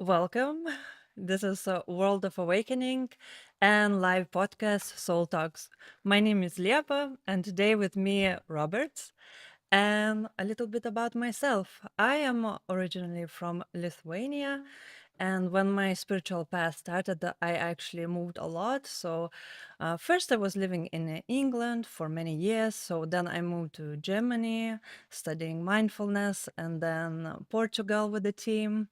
Welcome. This is World of Awakening and live podcast Soul Talks. My name is Liepa, and today with me, Robert. And a little bit about myself. I am originally from Lithuania, and when my spiritual path started, I actually moved a lot. So, first I was living in England for many years. So then I moved to Germany, studying mindfulness, and then Portugal with the team.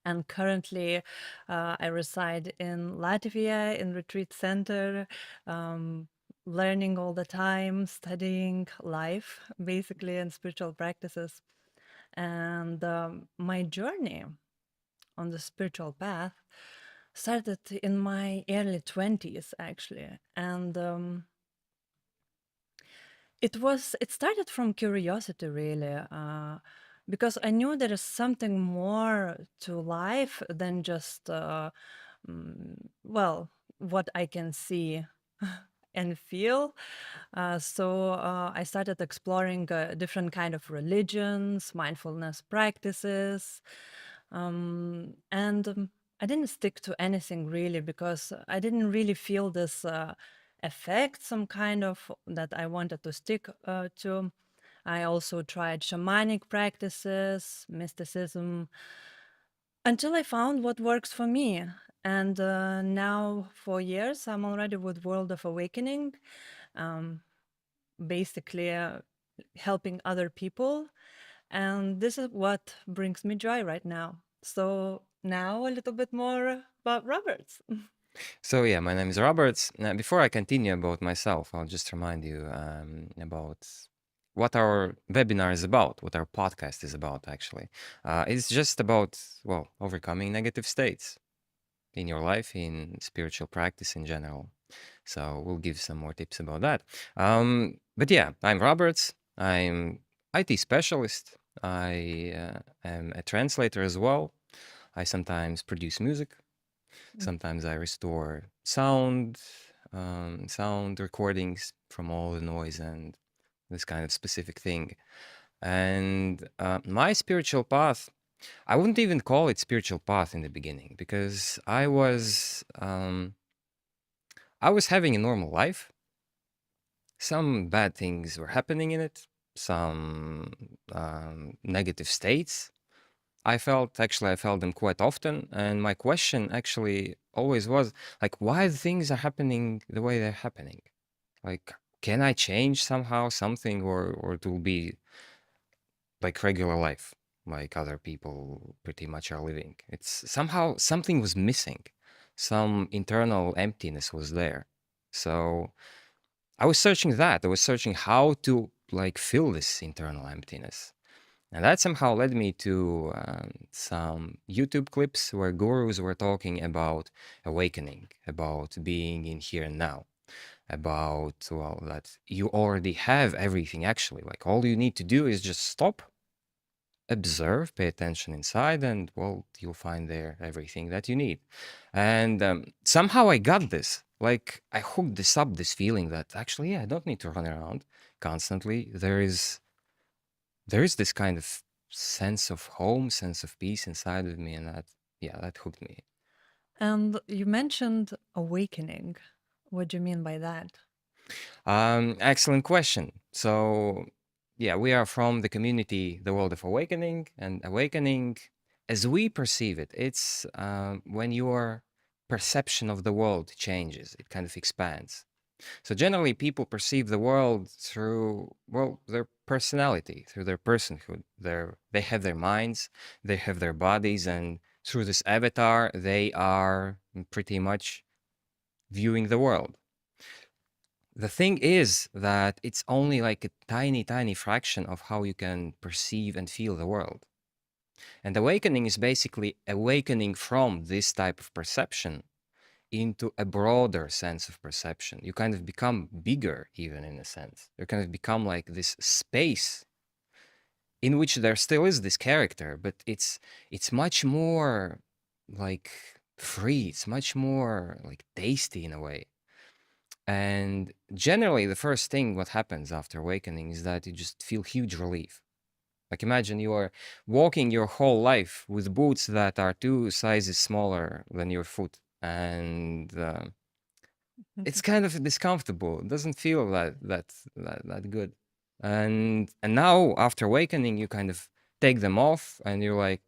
And currently, I reside in Latvia in retreat center, um, learning all the time, studying life, basically, and spiritual practices. And my journey on the spiritual path started in my early 20s, actually. And it started from curiosity, really, because I knew there is something more to life than just well, what I can see and feel. So I started exploring different kind of religions, mindfulness practices, and I didn't stick to anything really because I didn't really feel this effect, some kind of that I wanted to stick to. I also tried shamanic practices, mysticism, until I found what works for me. And now, for years, I'm already with World of Awakening, um, basically helping other people. And this is what brings me joy right now. So, now a little bit more about Roberts. So yeah, my name is Robert. Now, before I continue about myself, I'll just remind you about what our webinar is about, what our podcast is about. Actually, it's just about overcoming negative states in your life, in spiritual practice in general. So we'll give some more tips about that. But yeah, I'm Robert. I'm IT specialist. I am a translator as well. I sometimes produce music. Sometimes I restore sound recordings from all the noise and this kind of specific thing. And my spiritual path, I wouldn't even call it spiritual path in the beginning because I was having a normal life. Some bad things were happening in it, some negative states. I felt them quite often. And my question actually always was like, why things are happening the way they're happening? Like, can I change somehow something or it will be like regular life, like other people pretty much are living? It's somehow something was missing. Some internal emptiness was there. So I was searching that. I was searching how to like fill this internal emptiness. And that somehow led me to some YouTube clips where gurus were talking about awakening, about being in here and now, about, well, that you already have everything actually. Like all you need to do is just stop, observe, pay attention inside, and, well, you'll find there everything that you need. And somehow I got this. Like I hooked this up, this feeling that actually, yeah, I don't need to run around constantly. There is this kind of sense of home, sense of peace inside of me, and that hooked me. And you mentioned awakening. What do you mean by that? Excellent question. So, yeah, we are from the community, the world of awakening, and awakening, as we perceive it, it's when your perception of the world changes, it kind of expands. So generally, people perceive the world through, well, their personality, through their personhood. They have their minds, they have their bodies, and through this avatar, they are pretty much viewing the world. The thing is that it's only like a tiny, tiny fraction of how you can perceive and feel the world. And awakening is basically awakening from this type of perception into a broader sense of perception. You kind of become bigger, even in a sense. You kind of become like this space in which there still is this character, but it's much more like free. It's much more like tasty in a way. And generally, the first thing what happens after awakening is that you just feel huge relief. Like imagine you are walking your whole life with boots that are two sizes smaller than your foot, and it's kind of discomfortable. It doesn't feel that good. And now after awakening, you kind of take them off, and you're like,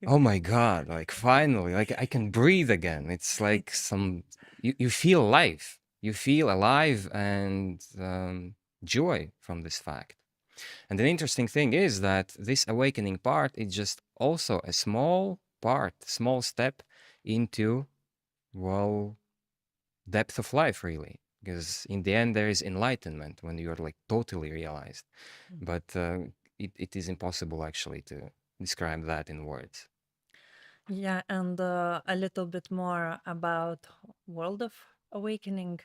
oh my god, like finally, like I can breathe again. It's like you feel life, you feel alive, and joy from this fact. And the interesting thing is that this awakening part is just also a small part, small step into, well, depth of life, really. Because in the end, there is enlightenment when you're like totally realized. But it is impossible actually to describe that in words. Yeah, and a little bit more about World of Awakening.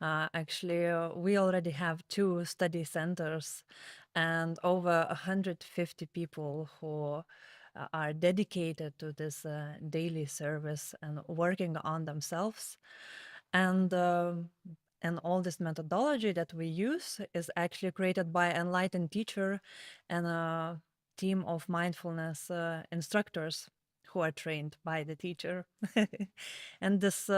Actually, we already have two study centers and over 150 people who are dedicated to this daily service and working on themselves. And and all this methodology that we use is actually created by enlightened teacher and a team of mindfulness instructors who are trained by the teacher. And this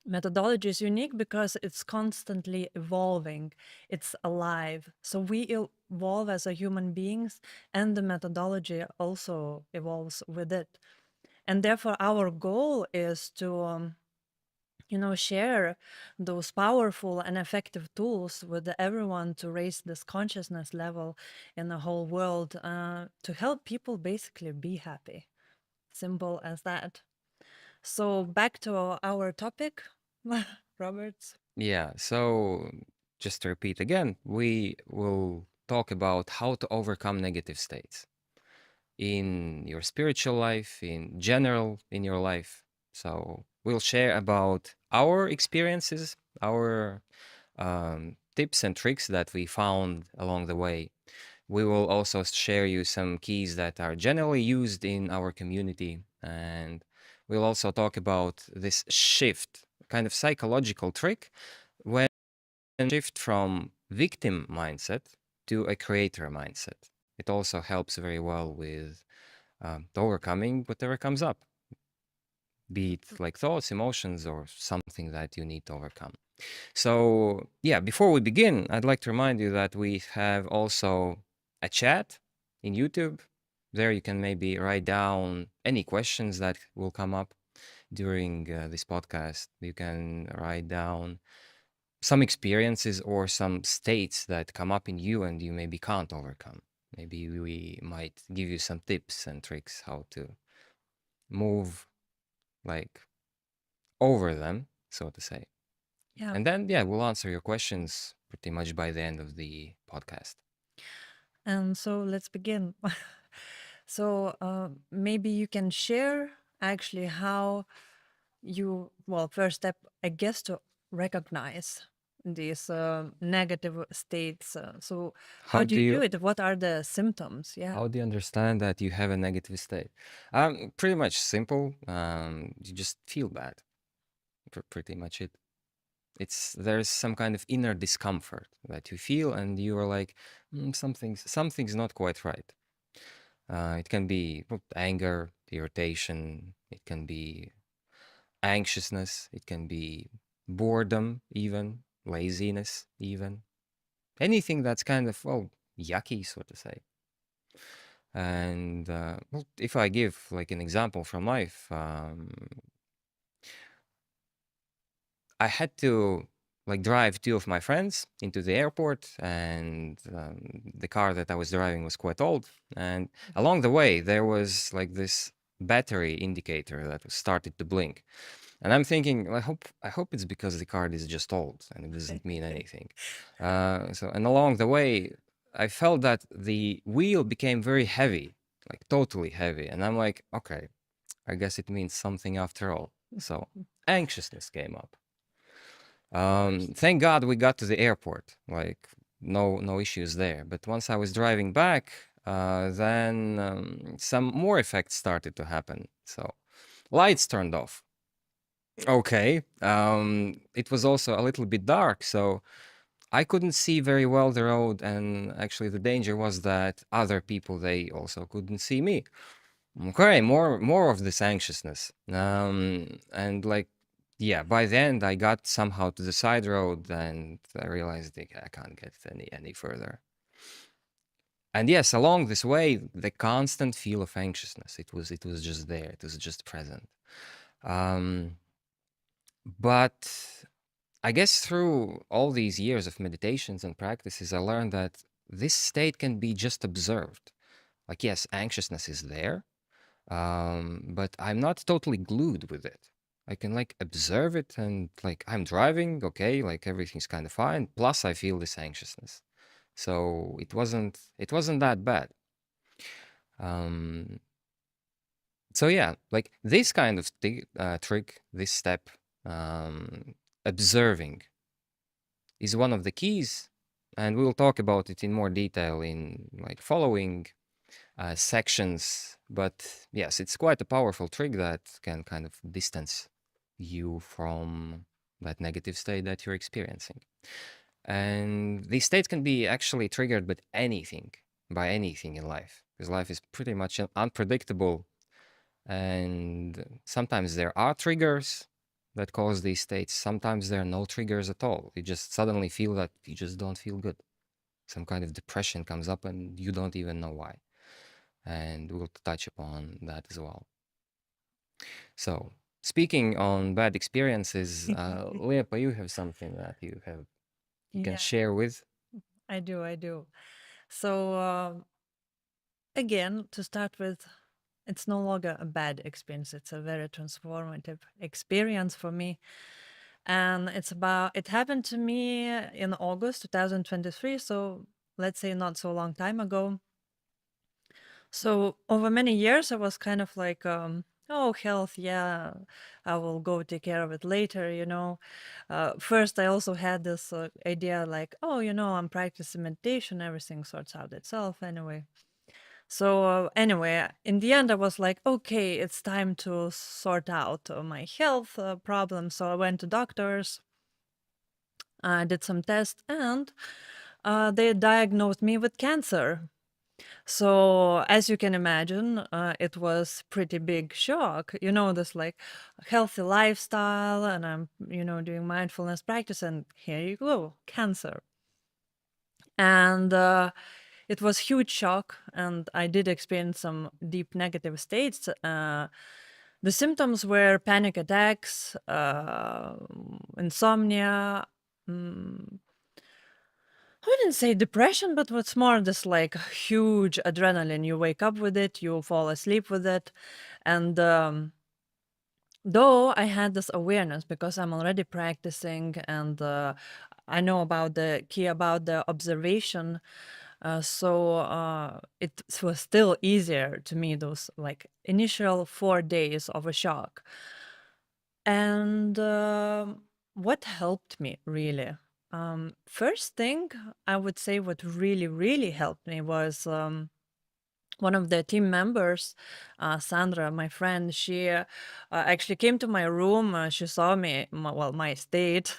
methodology is unique because it's constantly evolving, it's alive. So we evolve as a human beings, and the methodology also evolves with it. And therefore, our goal is to share those powerful and effective tools with everyone to raise this consciousness level in the whole world, to help people basically be happy. Simple as that. So back to our topic, Roberts. Yeah, so just to repeat again, we will talk about how to overcome negative states in your spiritual life, in general, in your life. So we'll share about our experiences, our tips and tricks that we found along the way. We will also share you some keys that are generally used in our community. And we'll also talk about this shift, kind of psychological trick, when shift from victim mindset to a creator mindset. It also helps very well with overcoming whatever comes up, be it like thoughts, emotions, or something that you need to overcome. So, yeah, before we begin, I'd like to remind you that we have also a chat in YouTube. There you can maybe write down any questions that will come up during this podcast. You can write down some experiences or some states that come up in you and you maybe can't overcome. Maybe we might give you some tips and tricks how to move like over them, so to say. Yeah. And then, yeah, we'll answer your questions pretty much by the end of the podcast. And so let's begin. So maybe you can share actually how you, well, first step, I guess, to recognize these negative states. So how How do do you you do it? What are the symptoms? Yeah. how do you understand that you have a negative state? Pretty much simple. You just feel bad. Pretty much it. There's some kind of inner discomfort that you feel, and you are like, something's not quite right. It can be anger, irritation. It can be anxiousness. It can be boredom, even laziness, even anything that's kind of yucky, so to say. And if I give like an example from life, I had to like drive two of my friends into the airport, and the car that I was driving was quite old. And along the way, there was like this battery indicator that started to blink. And I'm thinking, I hope it's because the card is just old and it doesn't mean anything. And along the way, I felt that the wheel became very heavy, like totally heavy. And I'm like, okay, I guess it means something after all. So anxiousness came up. Of course. Thank God we got to the airport. Like no issues there. But once I was driving back, then some more effects started to happen. So lights turned off. Okay. It was also a little bit dark, so I couldn't see very well the road, and actually the danger was that other people, they also couldn't see me. Okay, more of this anxiousness. And like, yeah, by the end I got somehow to the side road, and I realized like, I can't get any further. And yes, along this way, the constant feel of anxiousness, it was just there, it was just present. Um, but I guess through all these years of meditations and practices, I learned that this state can be just observed. Like, yes, anxiousness is there, but I'm not totally glued with it. I can like observe it, and like I'm driving, okay, like everything's kind of fine. Plus, I feel this anxiousness, so it wasn't that bad. Um, so yeah, like this kind of trick, this step, um, observing is one of the keys, and we'll talk about it in more detail in like following sections. But yes, it's quite a powerful trick that can kind of distance you from that negative state that you're experiencing. And these states can be actually triggered by anything in life, because life is pretty much unpredictable. And sometimes there are triggers that cause these states. Sometimes there are no triggers at all. You just suddenly feel that you just don't feel good. Some kind of depression comes up and you don't even know why. And we'll touch upon that as well. So, speaking on bad experiences, Lepa, you have something that you can Yeah, share with. I do. I do. So, again, to start with, it's no longer a bad experience. It's a very transformative experience for me. And it happened to me in August 2023. So, let's say not so long time ago. So over many years, I was kind of like, oh, health, yeah, I will go take care of it later, you know. First, I also had this idea like, oh, I'm practicing meditation, everything sorts out itself anyway. So anyway, in the end, I was like, okay, it's time to sort out my health problems. So I went to doctors, I did some tests, and they diagnosed me with cancer. So, as you can imagine, it was pretty big shock. This like healthy lifestyle, and I'm, doing mindfulness practice, and here you go, cancer. And it was huge shock, and I did experience some deep negative states. The symptoms were panic attacks, insomnia. mm, I wouldn't say depression, but what's more, this like huge adrenaline. You wake up with it, you fall asleep with it. And though I had this awareness because I'm already practicing and I know about the key about the observation. So it was still easier to me, those like initial 4 days of a shock. And what helped me really? First thing I would say, what really, really helped me was one of the team members, Sandra, my friend. She actually came to my room. She saw me, my state.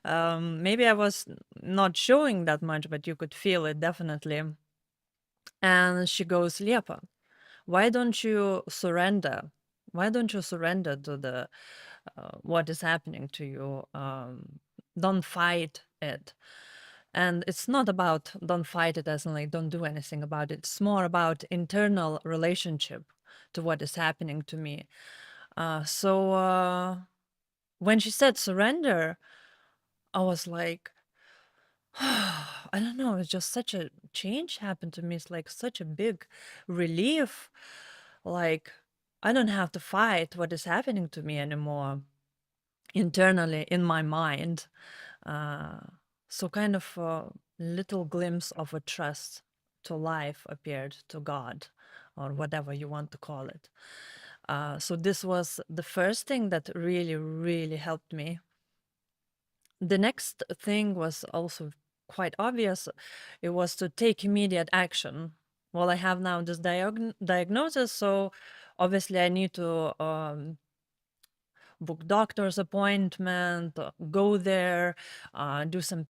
Maybe I was not showing that much, but you could feel it definitely. And she goes, Liepa, why don't you surrender? Why don't you surrender to the what is happening to you? Don't fight it. And it's not about don't fight it as in like don't do anything about it. It's more about internal relationship to what is happening to me. So when she said surrender, I was like, I don't know, it's just such a change happened to me. It's like such a big relief. Like, I don't have to fight what is happening to me anymore internally in my mind. Uh, so, kind of a little glimpse of a trust to life appeared, to God, or whatever you want to call it. So, this was the first thing that really, really helped me. The next thing was also quite obvious. It was to take immediate action. Well, I have now this diagnosis, so obviously I need to book doctor's appointment, go there, do some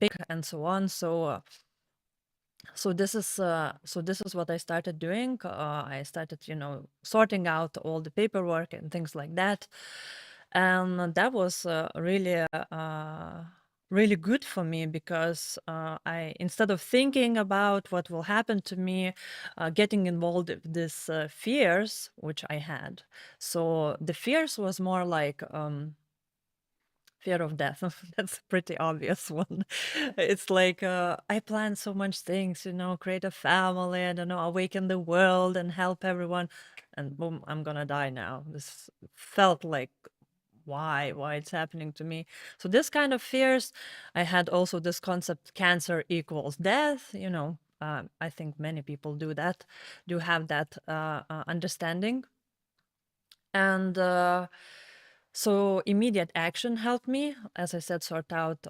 pick and so on. So this is what I started doing. I started, sorting out all the paperwork and things like that, and that was really good for me because I instead of thinking about what will happen to me, getting involved with these fears which I had. So the fears was more like. Fear of death. That's a pretty obvious one. It's like I plan so much things, create a family, I don't know, awaken the world and help everyone, and boom, I'm gonna die now. This felt like why it's happening to me. So this kind of fears. I had also this concept cancer equals death. I think many people do have that understanding, and so immediate action helped me, as I said, sort out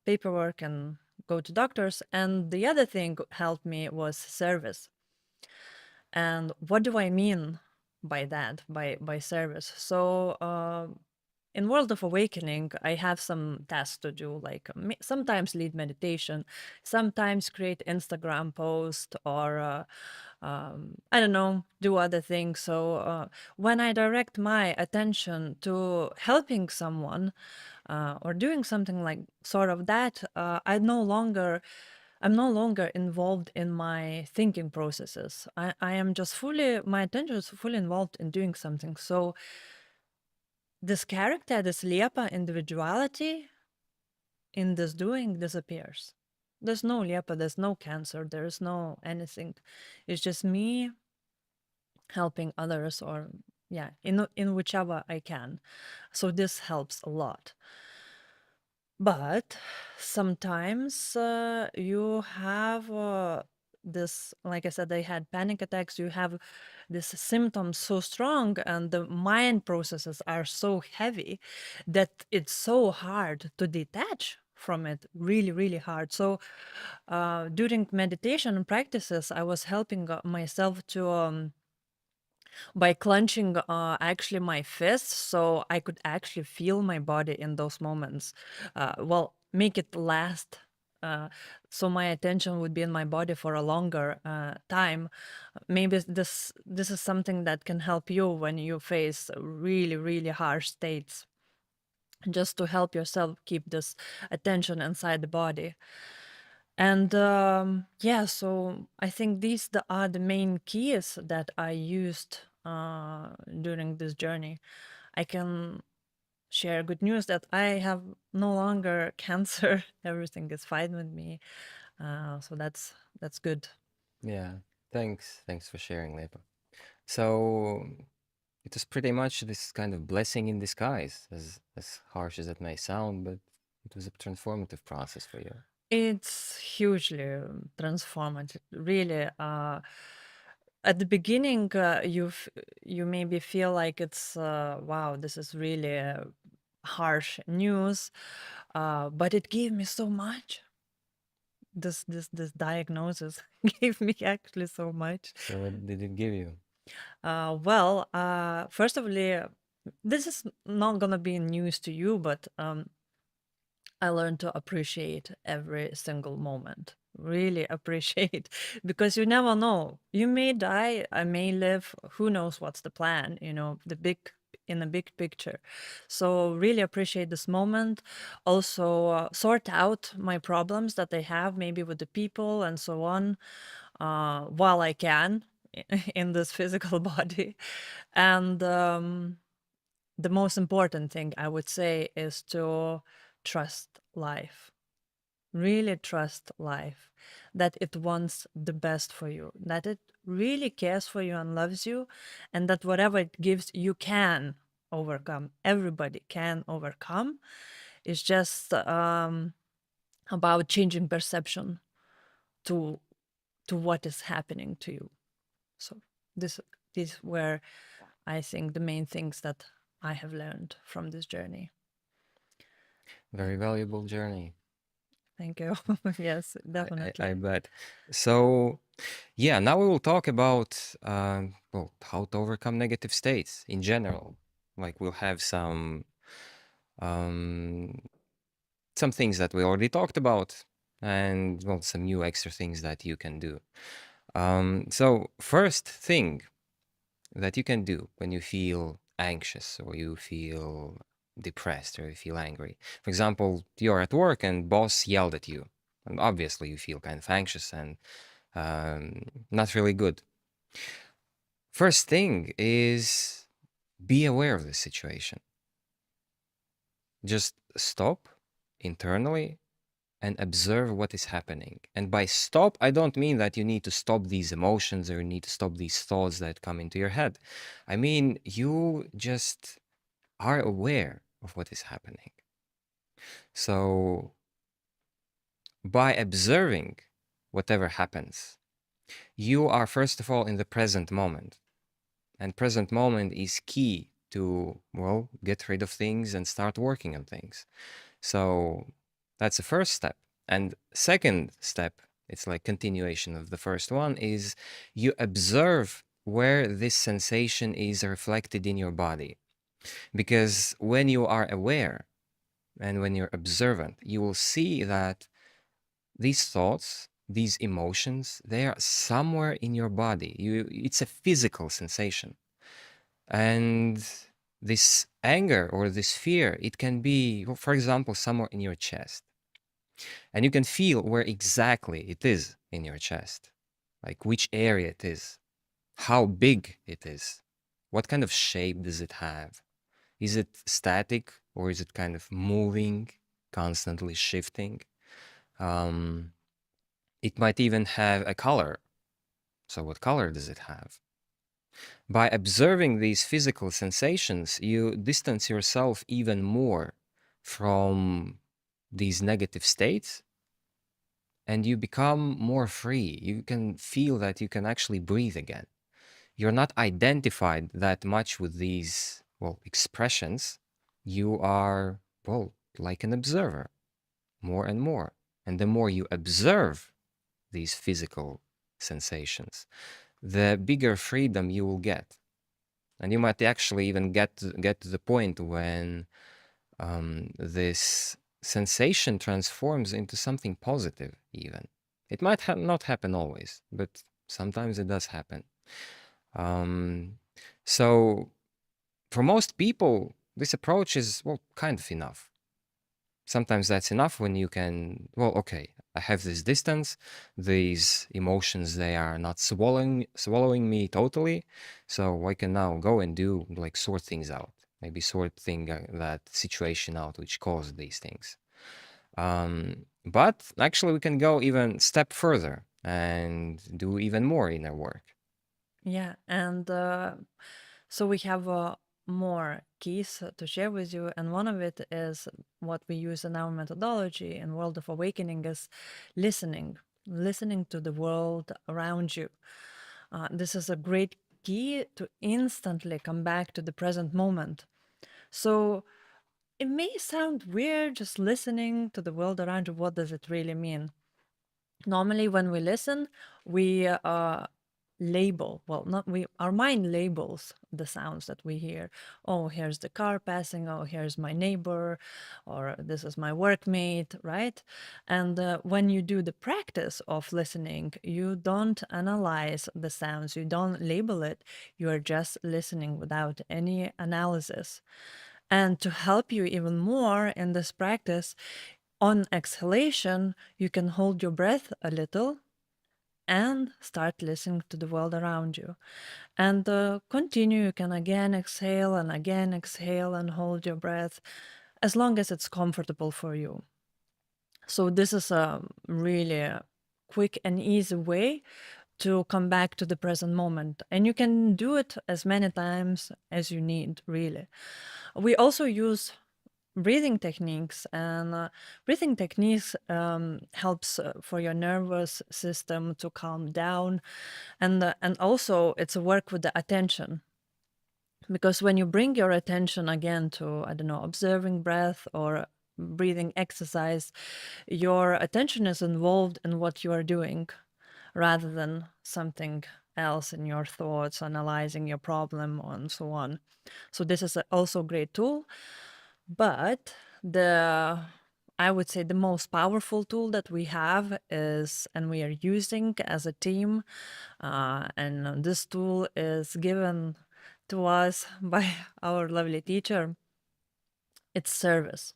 paperwork and go to doctors. And the other thing helped me was service. And what do I mean by that, by service? So in World of Awakening, I have some tasks to do, like sometimes lead meditation, sometimes create Instagram post, or I don't know, do other things. So when I direct my attention to helping someone or doing something like sort of that, I'm no longer involved in my thinking processes. I am just my attention is fully involved in doing something. So this character, this Liepa individuality in this doing disappears. There's no Liepa, there's no cancer, there's no anything. It's just me helping others, or yeah, in whichever I can. So this helps a lot. But sometimes you have this, like I said, I had panic attacks. You have this symptoms so strong, and the mind processes are so heavy that it's so hard to detach from it. Really, really hard. So during meditation practices, I was helping myself to. By clenching actually my fists, so I could actually feel my body in those moments. Well, make it last. Uh, so my attention would be in my body for a longer time. Maybe this is something that can help you when you face really really harsh states, just to help yourself keep this attention inside the body. And yeah, so I think are the main keys that I used during this journey. I can share good news that I have no longer cancer. Everything is fine with me. So that's good. Yeah. Thanks for sharing, Lepa. So it was pretty much this kind of blessing in disguise, as harsh as it may sound, but it was a transformative process for you. It's hugely transformative, really. At the beginning, you maybe feel like it's wow, this is really harsh news, but it gave me so much. This diagnosis gave me actually so much. So what did it give you? Well, first of all, this is not gonna be news to you, but I learned to appreciate every single moment. Really appreciate, because you never know. You may die, I may live. Who knows what's the plan? In the big picture. So really appreciate this moment. Also, sort out my problems that I have, maybe with the people and so on, while I can in this physical body. And the most important thing I would say is to trust life. Really trust life, that it wants the best for you, that it really cares for you and loves you, and that whatever it gives, you can overcome. Everybody can overcome. It's just about changing perception to what is happening to you. So this is where I think the main things that I have learned from this journey. Very valuable journey. Thank you. Yes, I definitely. bet. So yeah, now we will talk about well, how to overcome negative states in general. Like we'll have some um some things that we already talked about, and well, some new extra things that you can do. So, first thing that you can do when you feel anxious or you feel depressed or you feel angry. For example, you're at work and boss yelled at you, and obviously you feel kind of anxious and not really good. First thing is be aware of the situation. Just stop internally and observe what is happening. And by stop, I don't mean that you need to stop these emotions or you need to stop these thoughts that come into your head. I mean, you just are aware of what is happening. So, by observing whatever happens, you are first of all in the present moment. And present moment is key to, well, get rid of things and start working on things. So that's the first step. And second step, it's like continuation of the first one, is you observe where this sensation is reflected in your body. Because when you are aware and when you're observant, you will see that these thoughts, these emotions, they are somewhere in your body. It's a physical sensation. And this anger or this fear, it can be, for example, somewhere in your chest. And you can feel where exactly it is in your chest, like which area it is, how big it is, what kind of shape does it have? Is it static or is it kind of moving, constantly shifting? Um, it might even have a color. So, what color does it have? By observing these physical sensations, you distance yourself even more from these negative states and you become more free. You can feel that you can actually breathe again. You're not identified that much with these, well, expressions. You are, well, like an observer more and more. And the more you observe these physical sensations, the bigger freedom you will get. And you might actually even get to the point when this sensation transforms into something positive, even. It might not happen always, but sometimes it does happen. Um, so, for most people, this approach is, well, kind of enough. Sometimes that's enough when you can, well, okay, I have this distance, these emotions, they are not swallowing me totally, so I can now go and do, like, sort things out, maybe that situation out which caused these things. But actually we can go even step further and do even more inner work. Yeah, and so we have more keys to share with you, and one of it is what we use in our methodology in World of Awakening is listening, listening to the world around you. This is a great key to instantly come back to the present moment. So it may sound weird just listening to the world around you. What does it really mean? Normally, when we listen, we label, well, not we, our mind labels the sounds that we hear. Oh, here's the car passing. Oh, here's my neighbor, or this is my workmate, right? And when you do the practice of listening, you don't analyze the sounds, you don't label it, you are just listening without any analysis. And to help you even more in this practice, on exhalation, you can hold your breath a little and start listening to the world around you. And continue. You can again exhale and hold your breath as long as it's comfortable for you. So, this is a really quick and easy way to come back to the present moment. And you can do it as many times as you need, really. We also use breathing techniques, and breathing techniques helps for your nervous system to calm down, and also it's a work with the attention, because when you bring your attention again to, I don't know, observing breath or breathing exercise, your attention is involved in what you are doing rather than something else in your thoughts, analyzing your problem and so on. So this is also a great tool. But the I would say the most powerful tool that we have is, and we are using as a team, and this tool is given to us by our lovely teacher. It's service.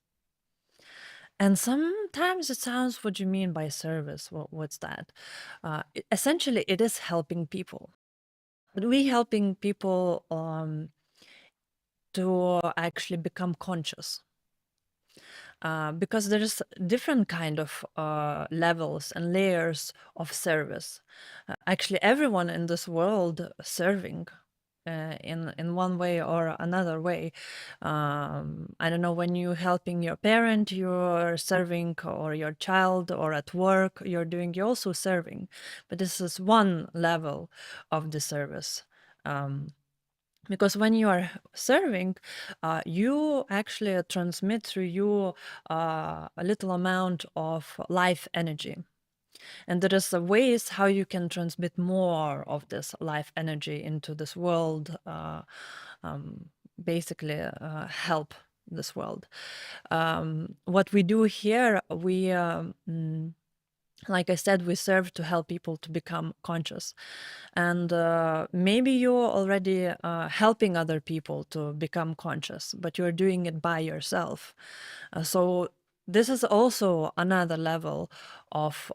And sometimes it sounds, what do you mean by service? What's that? Essentially, it is helping people. But we helping people to actually become conscious, because there's different kind of levels and layers of service. Actually, everyone in this world serving in one way or another way. I don't know, when you're helping your parent, you're serving, or your child, or at work, you're also serving. But this is one level of the service. Um, because when you are serving, you actually transmit through you a little amount of life energy. And there is ways how you can transmit more of this life energy into this world, um, basically help this world. What we do here, like I said, we serve to help people to become conscious. And maybe you're already helping other people to become conscious, but you're doing it by yourself. So this is also another level of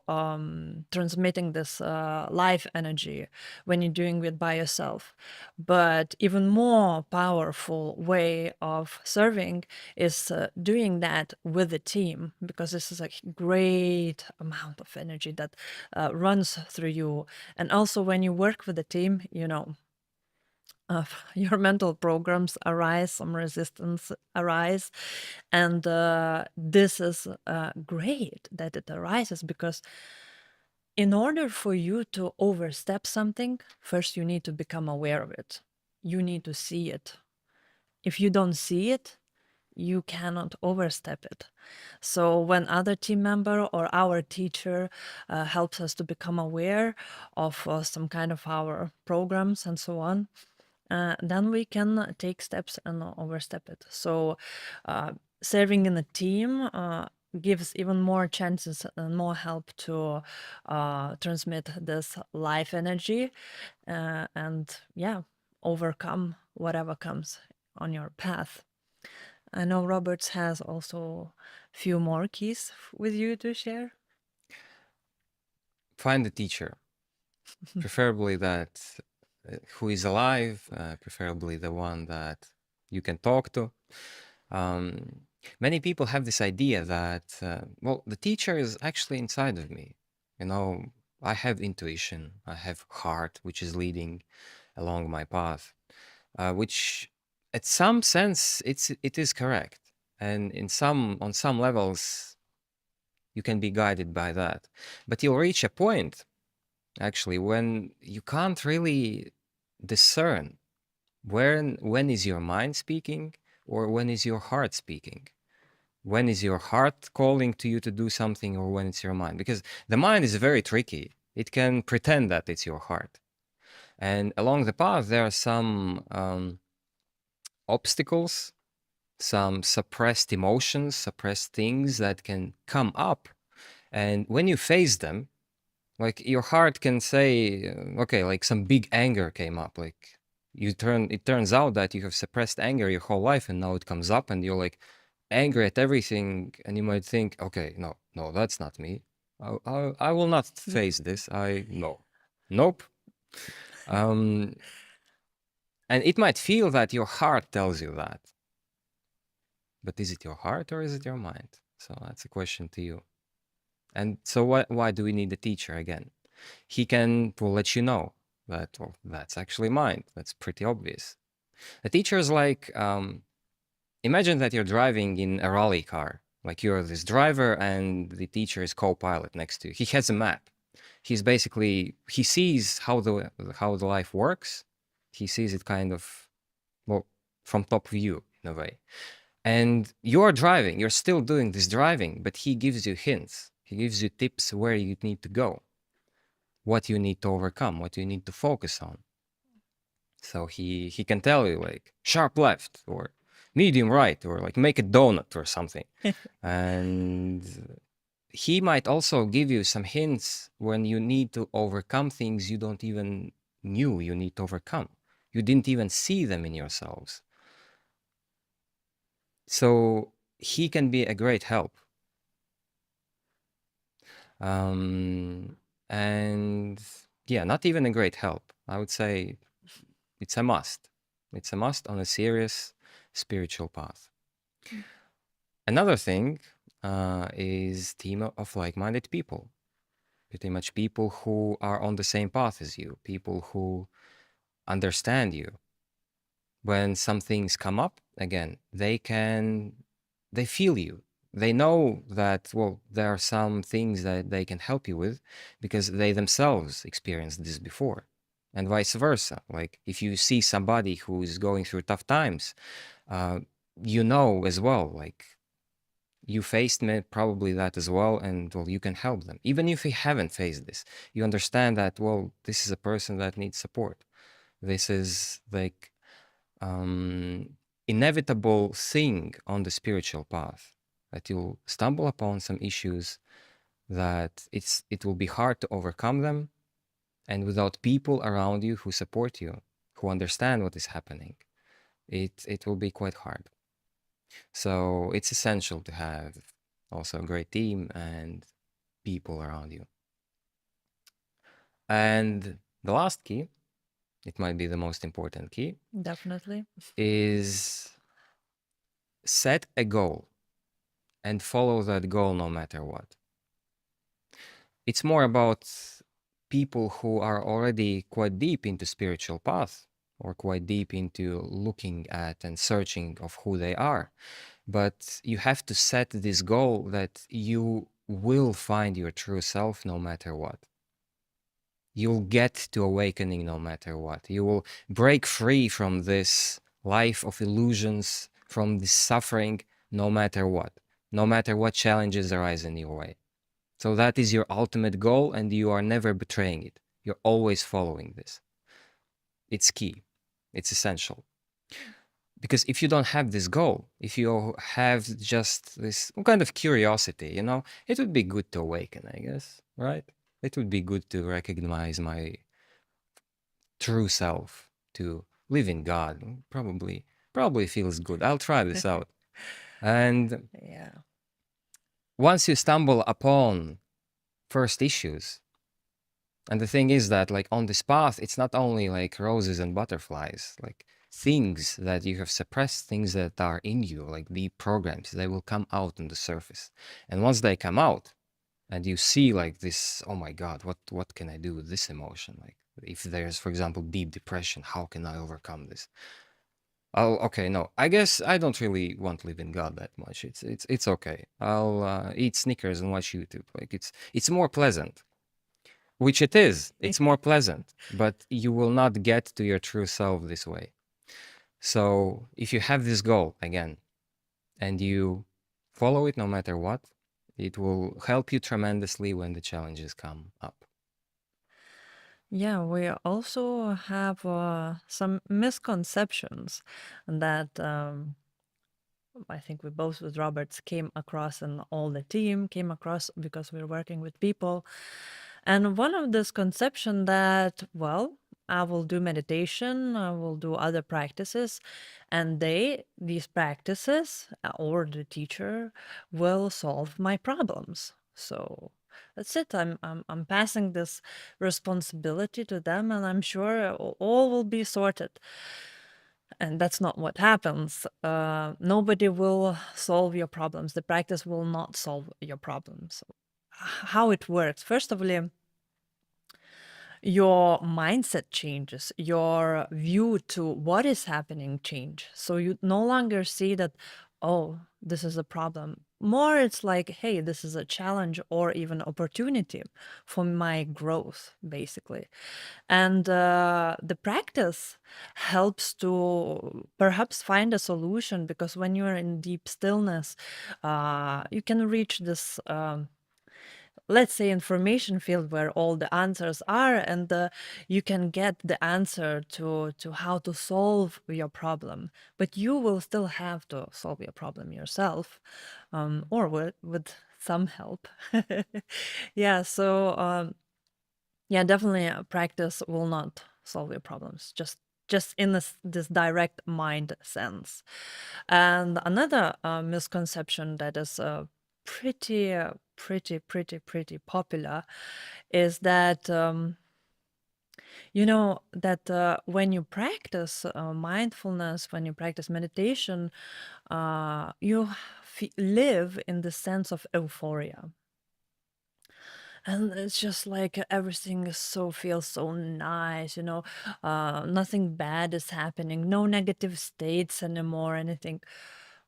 transmitting this life energy when you're doing it by yourself. But even more powerful way of serving is doing that with a team, because this is a great amount of energy that runs through you. And also when you work with a team, your mental programs arise, some resistance arise, and this is great that it arises, because in order for you to overstep something, first you need to become aware of it. You need to see it. If you don't see it, you cannot overstep it. So when other team member or our teacher helps us to become aware of some kind of our programs and so on, then we can take steps and not overstep it. So serving in a team gives even more chances and more help to transmit this life energy, and yeah, overcome whatever comes on your path. I know Roberts has also a few more keys with you to share. Find a teacher, preferably that who is alive, preferably the one that you can talk to. Um, Many people have this idea that, well, the teacher is actually inside of me. You know, I have intuition, I have heart, which is leading along my path, which, at some sense, it is correct, and on some levels, you can be guided by that. But you'll reach a point, actually, when you can't really discern when is your mind speaking or when is your heart speaking. When is your heart calling to you to do something, or when it's your mind? Because the mind is very tricky. It can pretend that it's your heart. And along the path, there are some obstacles, some suppressed emotions, suppressed things that can come up. And when you face them, like your heart can say, okay, like some big anger came up. Like it turns out that you have suppressed anger your whole life, and now it comes up, and you're like angry at everything. And you might think, okay, no, that's not me. I will not face this. Nope. Um, and it might feel that your heart tells you that. But is it your heart or is it your mind? So that's a question to you. And so why do we need a teacher again? He will let you know that, well, that's actually mind. That's pretty obvious. A teacher is like, imagine that you're driving in a rally car. Like you're this driver and the teacher is co-pilot next to you. He has a map. He sees how the life works. He sees it kind of, well, from top view in a way. And you're driving, you're still doing this driving, but he gives you hints. He gives you tips where you need to go, what you need to overcome, what you need to focus on. So he can tell you like sharp left or medium right, or like make a donut or something. And he might also give you some hints when you need to overcome things you don't even knew you need to overcome. You didn't even see them in yourselves. So he can be a great help. Um, and yeah, not even a great help. I would say it's a must. It's a must on a serious spiritual path. Another thing is team of like-minded people. Pretty much people who are on the same path as you, people who understand you. When some things come up, again, they feel you. They know that, well, there are some things that they can help you with because they themselves experienced this before, and vice versa. Like if you see somebody who is going through tough times, uh, you know as well, like you faced probably that as well, and well, you can help them. Even if you haven't faced this, you understand that, well, this is a person that needs support. This is like inevitable thing on the spiritual path, that you'll stumble upon some issues that it will be hard to overcome them, and without people around you who support you, who understand what is happening, it will be quite hard. So it's essential to have also a great team and people around you. And the last key, it might be the most important key, Definitely. is set a goal and follow that goal no matter what. It's more about people who are already quite deep into spiritual path, or quite deep into looking at and searching of who they are. But you have to set this goal that you will find your true self no matter what. You'll get to awakening no matter what. You will break free from this life of illusions, from this suffering, no matter what challenges arise in your way. So that is your ultimate goal, and you are never betraying it. You're always following this. It's key, it's essential. Because if you don't have this goal, if you have just this kind of curiosity, it would be good to awaken, I guess, right? It would be good to recognize my true self, to live in God. Probably feels good. I'll try this out. And Yeah. once you stumble upon first issues, and the thing is that, like, on this path, it's not only like roses and butterflies, like things that you have suppressed, things that are in you, like deep programs, they will come out on the surface. And once they come out, and you see like this, oh my God, what can I do with this emotion? Like, if there's, for example, deep depression, how can I overcome this? Oh, okay, no, I guess I don't really want to live in God that much. It's okay. I'll eat Snickers and watch YouTube. Like, it's more pleasant. Which it is. It's more pleasant, but you will not get to your true self this way. So if you have this goal again and you follow it no matter what, it will help you tremendously when the challenges come up. Yeah, we also have some misconceptions that I think we both with Roberts came across, and all the team came across because we're working with people. And one of this conception that, well, I will do meditation, I will do other practices, and these practices, or the teacher, will solve my problems. So that's it. I'm passing this responsibility to them, and I'm sure all will be sorted. And that's not what happens. Nobody will solve your problems. The practice will not solve your problems. How it works? First of all, your mindset changes, your view to what is happening change. So you no longer see that, oh, this is a problem. More it's like, hey, this is a challenge or even opportunity for my growth, basically. And the practice helps to perhaps find a solution, because when you're in deep stillness, you can reach this let's say, information field where all the answers are, and you can get the answer to how to solve your problem, but you will still have to solve your problem yourself, or with some help. Yeah, so yeah, definitely practice will not solve your problems, just in this direct mind sense. And another misconception that is pretty popular is that that when you practice mindfulness, when you practice meditation, you live in the sense of euphoria. And it's just like everything is so feels so nice, nothing bad is happening, no negative states anymore, anything.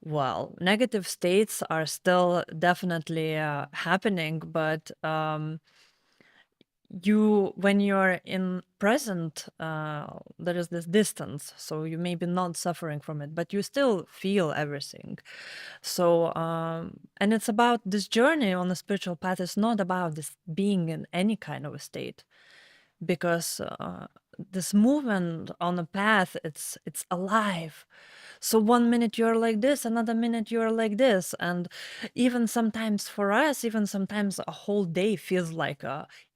Well, negative states are still definitely happening, but when you're in present, there is this distance, so you may be not suffering from it, but you still feel everything. So and it's about this journey on the spiritual path is not about this being in any kind of a state, because this movement on the path, it's alive. So one minute you're like this, another minute you're like this, and even sometimes for us, even sometimes a whole day feels like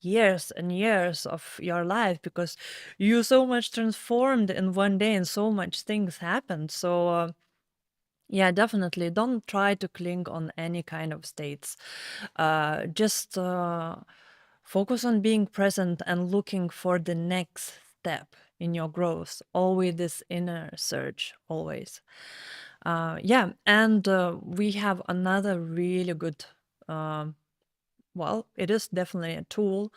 years and years of your life, because you so much transformed in one day and so much things happened. So yeah, definitely don't try to cling on any kind of states. Just focus on being present and looking for the next step in your growth. Always this inner search, always. Yeah, and we have another really good, well, it is definitely a tool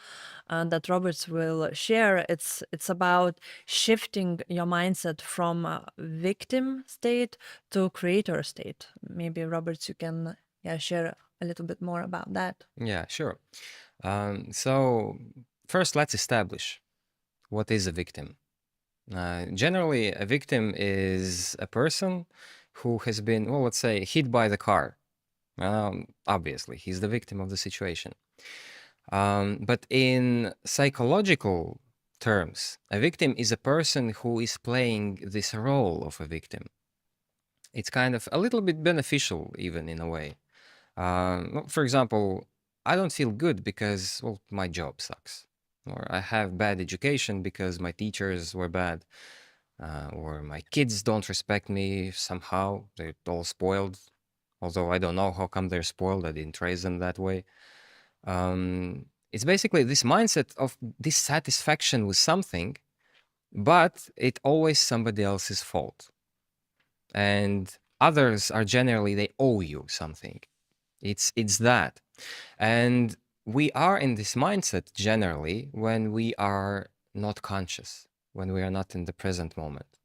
that Roberts will share. It's about shifting your mindset from a victim state to creator state. Maybe Roberts, you can share a little bit more about that. Yeah, sure. So first, let's establish what is a victim. Generally, a victim is a person who has been, well, let's say, hit by the car. Obviously, he's the victim of the situation. But in psychological terms, a victim is a person who is playing this role of a victim. It's kind of a little bit beneficial, even in a way. Well, for example, I don't feel good because, well, my job sucks. Or I have bad education because my teachers were bad. Or my kids don't respect me somehow. They're all spoiled. Although I don't know how come they're spoiled. I didn't raise them that way. It's basically this mindset of dissatisfaction with something, but it always somebody else's fault. And others are generally, they owe you something. It's that. And we are in this mindset generally when we are not conscious, when we are not in the present moment.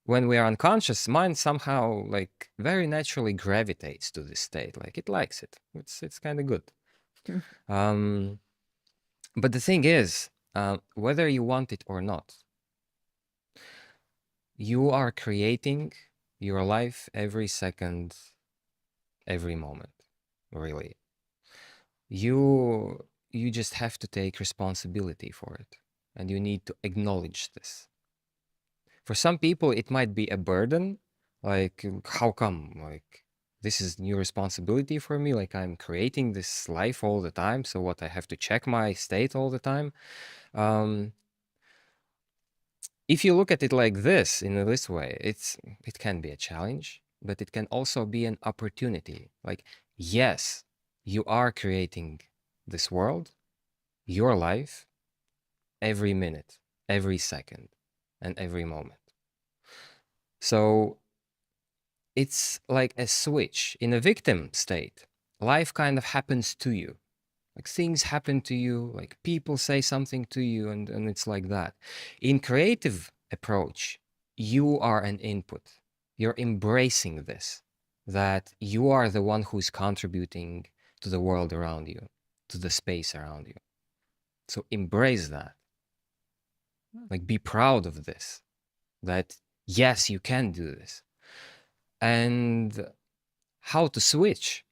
When we are unconscious, mind somehow like very naturally gravitates to this state. Like it likes it. It's kind of good. Um, but the thing is, whether you want it or not, you are creating your life every second, every moment, really. You just have to take responsibility for it, and you need to acknowledge this. For some people, it might be a burden, like how come, like this is new responsibility for me, like I'm creating this life all the time, so what, I have to check my state all the time. Um, if you look at it like this, in this way, it can be a challenge, but it can also be an opportunity. Like, yes, you are creating this world, your life, every minute, every second, and every moment. So it's like a switch. In a victim state, life kind of happens to you. Like things happen to you, like people say something to you, and it's like that. In creative approach, you are an input. You're embracing this, that you are the one who's contributing to the world around you, to the space around you. So embrace that. Like be proud of this, that yes, you can do this. And how to switch?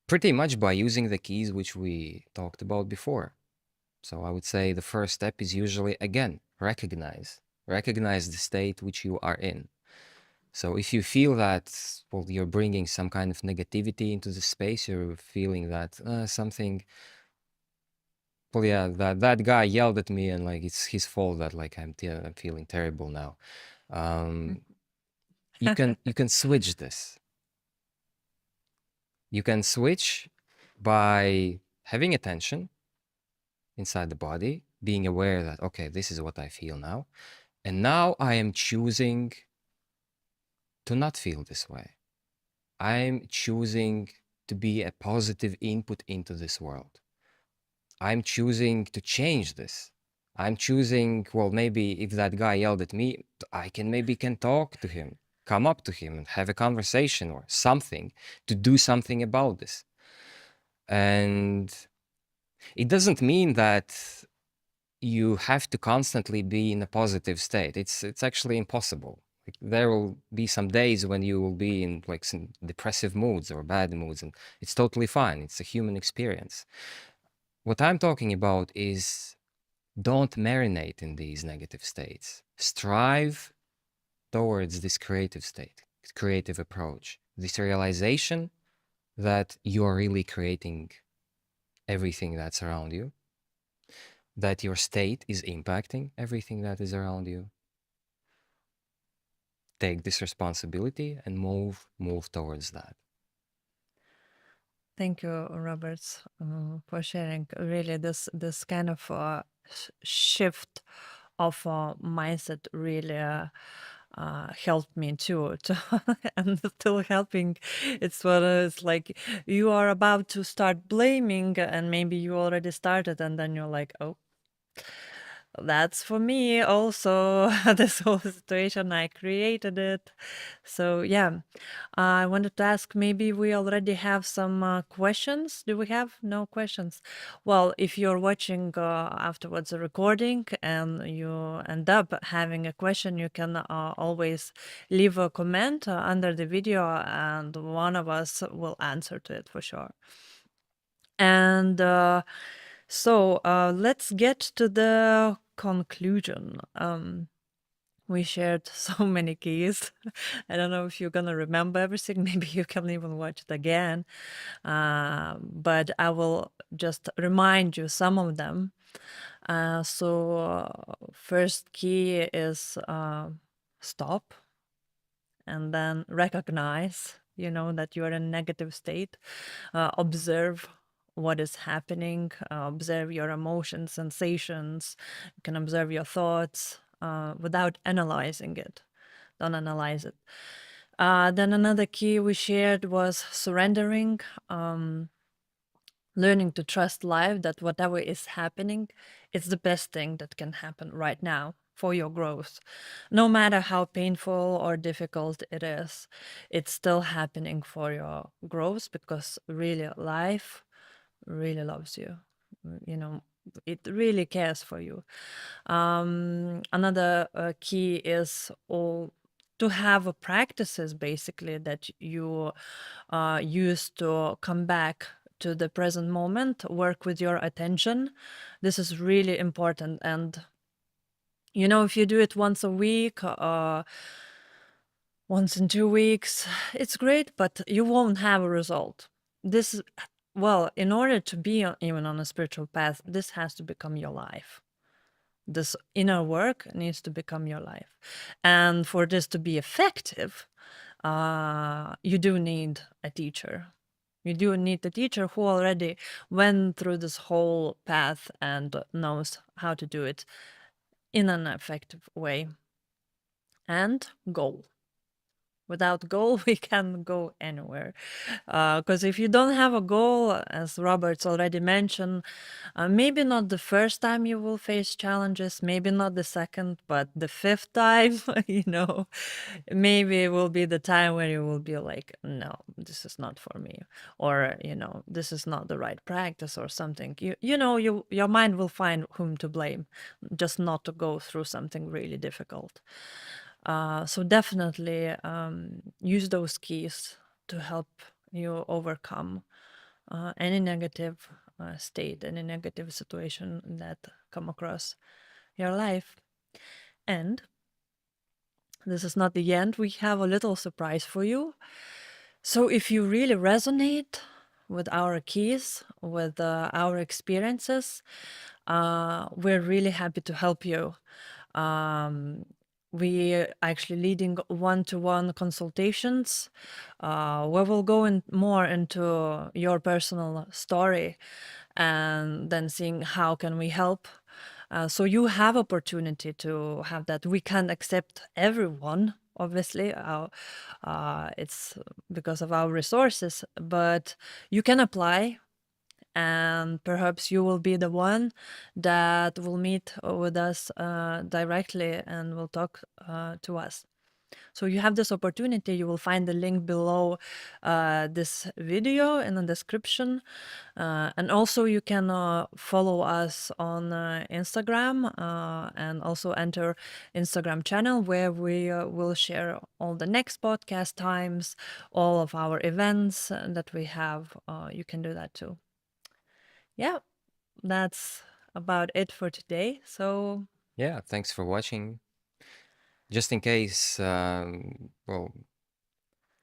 Pretty much by using the keys which we talked about before. So I would say the first step is usually, again, recognize. Recognize the state which you are in. So if you feel that, well, you're bringing some kind of negativity into the space, you're feeling that something, well, yeah, that guy yelled at me and like it's his fault that like I'm feeling terrible now. Um, you can switch this. You can switch by having attention inside the body, being aware that, okay, this is what I feel now. And now I am choosing to not feel this way. I'm choosing to be a positive input into this world. I'm choosing to change this. I'm choosing, well, maybe if that guy yelled at me, I can talk to him, come up to him and have a conversation or something to do something about this. And it doesn't mean that you have to constantly be in a positive state. It's actually impossible. Like, there will be some days when you will be in like some depressive moods or bad moods, and it's totally fine. It's a human experience. What I'm talking about is don't marinate in these negative states. Strive towards this creative state, creative approach, this realization that you are really creating everything that's around you, that your state is impacting everything that is around you. Take this responsibility and move towards that. Thank you, Roberts, for sharing. Really, this kind of shift of mindset really helped me too, and still helping. It's what it's like you are about to start blaming, and maybe you already started, and then you're like, oh, that's for me also. This whole situation, I created it. So yeah, I wanted to ask, maybe we already have some questions. Do we have no questions? Well, if you're watching afterwards a recording and you end up having a question, you can always leave a comment under the video and one of us will answer to it for sure. And let's get to the conclusion. We shared so many keys. I don't know if you're gonna remember everything. Maybe you can even watch it again. But I will just remind you some of them. First key is stop, and then recognize, that you're in a negative state. Observe what is happening, observe your emotions, sensations. You can observe your thoughts without analyzing it. Don't analyze it. Then another key we shared was surrendering, learning to trust life, that whatever is happening, it's the best thing that can happen right now for your growth. No matter how painful or difficult it is, it's still happening for your growth because really life really loves you. You know, it really cares for you. Another key is all to have a practices basically that you use to come back to the present moment, work with your attention. This is really important. And if you do it once a week, once in 2 weeks, it's great, but you won't have a result. This, well, in order to be even on a spiritual path, this has to become your life. This inner work needs to become your life. And for this to be effective, you do need a teacher. You do need a teacher who already went through this whole path and knows how to do it in an effective way. And goal. Without goal, we can't go anywhere. Because if you don't have a goal, as Roberts already mentioned, maybe not the first time you will face challenges, maybe not the second, but the fifth time, maybe it will be the time where you will be like, no, this is not for me, or this is not the right practice or something. Your mind will find whom to blame, just not to go through something really difficult. So definitely use those keys to help you overcome any negative state, any negative situation that come across your life. And this is not the end. We have a little surprise for you. So if you really resonate with our keys, with our experiences, we're really happy to help you. Um, we are actually leading one-to-one consultations where we'll go in more into your personal story and then seeing how can we help. So you have opportunity to have that. We can't accept everyone, obviously. It's because of our resources, but you can apply, and perhaps you will be the one that will meet with us directly and will talk to us. So you have this opportunity. You will find the link below this video in the description. And also you can follow us on Instagram and also enter Instagram channel where we will share all the next podcast times, all of our events that we have. You can do that too. Yeah, that's about it for today. So Yeah, thanks for watching. Just in case, well,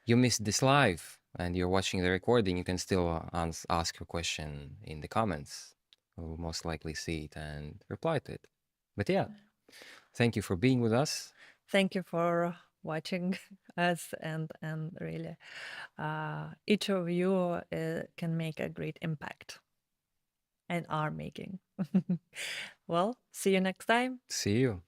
you missed this live and you're watching the recording, you can still ask your question in the comments. We'll most likely see it and reply to it. But yeah, thank you for being with us. thank you for watching us, and really each of you can make a great impact and are making. Well, see you next time. See you.